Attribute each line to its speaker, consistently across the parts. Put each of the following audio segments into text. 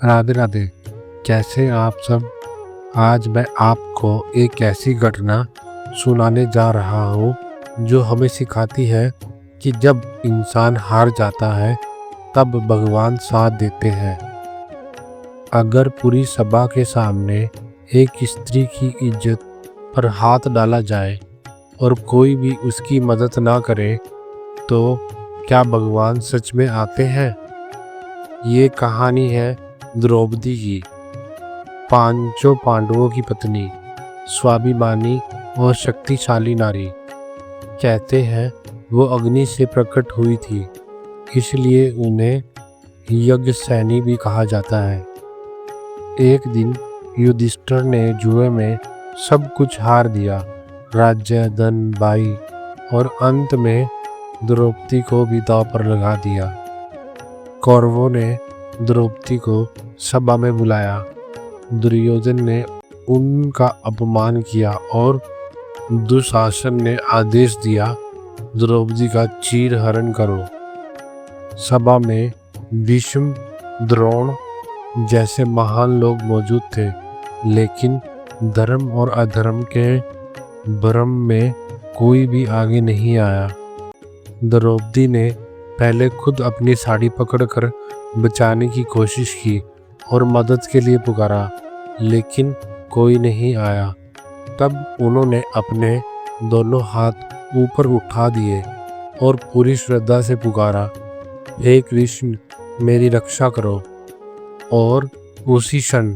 Speaker 1: राधे राधे। कैसे आप सब। आज मैं आपको एक ऐसी घटना सुनाने जा रहा हूँ जो हमें सिखाती है कि जब इंसान हार जाता है तब भगवान साथ देते हैं। अगर पूरी सभा के सामने एक स्त्री की इज्जत पर हाथ डाला जाए और कोई भी उसकी मदद ना करे तो क्या भगवान सच में आते हैं। ये कहानी है द्रौपदी की, पांचों पांडवों की पत्नी, स्वाभिमानी और शक्तिशाली नारी। कहते हैं वो अग्नि से प्रकट हुई थी, इसलिए उन्हें यज्ञसेनी भी कहा जाता है। एक दिन युधिष्ठिर ने जुए में सब कुछ हार दिया, राज्य, धन, भाई, और अंत में द्रौपदी को भी दांव पर लगा दिया। कौरवों ने द्रौपदी को सभा में बुलाया। दुर्योधन ने उनका अपमान किया और दुशासन ने आदेश दिया, द्रौपदी का चीर हरण करो। सभा में भीष्म, द्रोण जैसे महान लोग मौजूद थे, लेकिन धर्म और अधर्म के भ्रम में कोई भी आगे नहीं आया। द्रौपदी ने पहले खुद अपनी साड़ी पकड़कर बचाने की कोशिश की और मदद के लिए पुकारा, लेकिन कोई नहीं आया। तब उन्होंने अपने दोनों हाथ ऊपर उठा दिए और पूरी श्रद्धा से पुकारा, हे कृष्ण, मेरी रक्षा करो। और उसी क्षण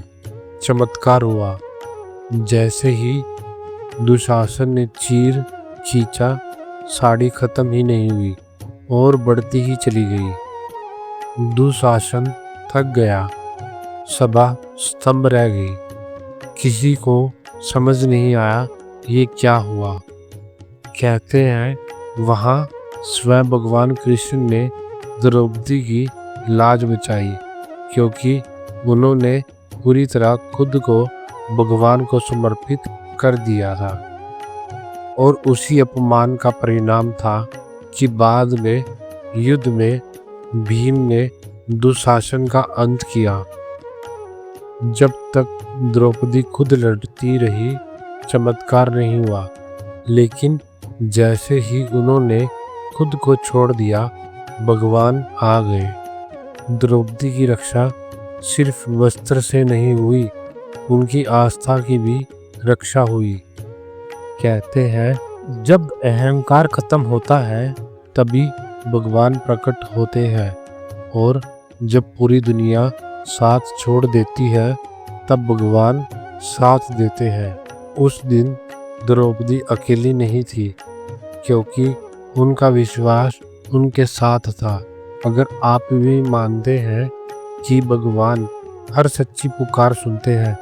Speaker 1: चमत्कार हुआ। जैसे ही दुशासन ने चीर खींचा, साड़ी खत्म ही नहीं हुई और बढ़ती ही चली गई। दुशासन थक गया, सभा स्तंभ रह गई। किसी को समझ नहीं आया ये क्या हुआ। कहते हैं वहाँ स्वयं भगवान कृष्ण ने द्रौपदी की लाज बचाई, क्योंकि उन्होंने पूरी तरह खुद को भगवान को समर्पित कर दिया था। और उसी अपमान का परिणाम था कि बाद में युद्ध में भीम ने दुशासन का अंत किया। जब तक द्रौपदी खुद लड़ती रही, चमत्कार नहीं हुआ, लेकिन जैसे ही उन्होंने खुद को छोड़ दिया, भगवान आ गए। द्रौपदी की रक्षा सिर्फ वस्त्र से नहीं हुई, उनकी आस्था की भी रक्षा हुई। कहते हैं जब अहंकार खत्म होता है तभी भगवान प्रकट होते हैं, और जब पूरी दुनिया साथ छोड़ देती है तब भगवान साथ देते हैं। उस दिन द्रौपदी अकेली नहीं थी, क्योंकि उनका विश्वास उनके साथ था। अगर आप भी मानते हैं कि भगवान हर सच्ची पुकार सुनते हैं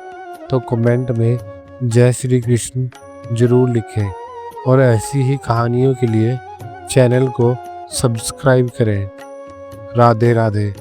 Speaker 1: तो कमेंट में जय श्री कृष्ण जरूर लिखें, और ऐसी ही कहानियों के लिए चैनल को सब्सक्राइब करें। राधे राधे।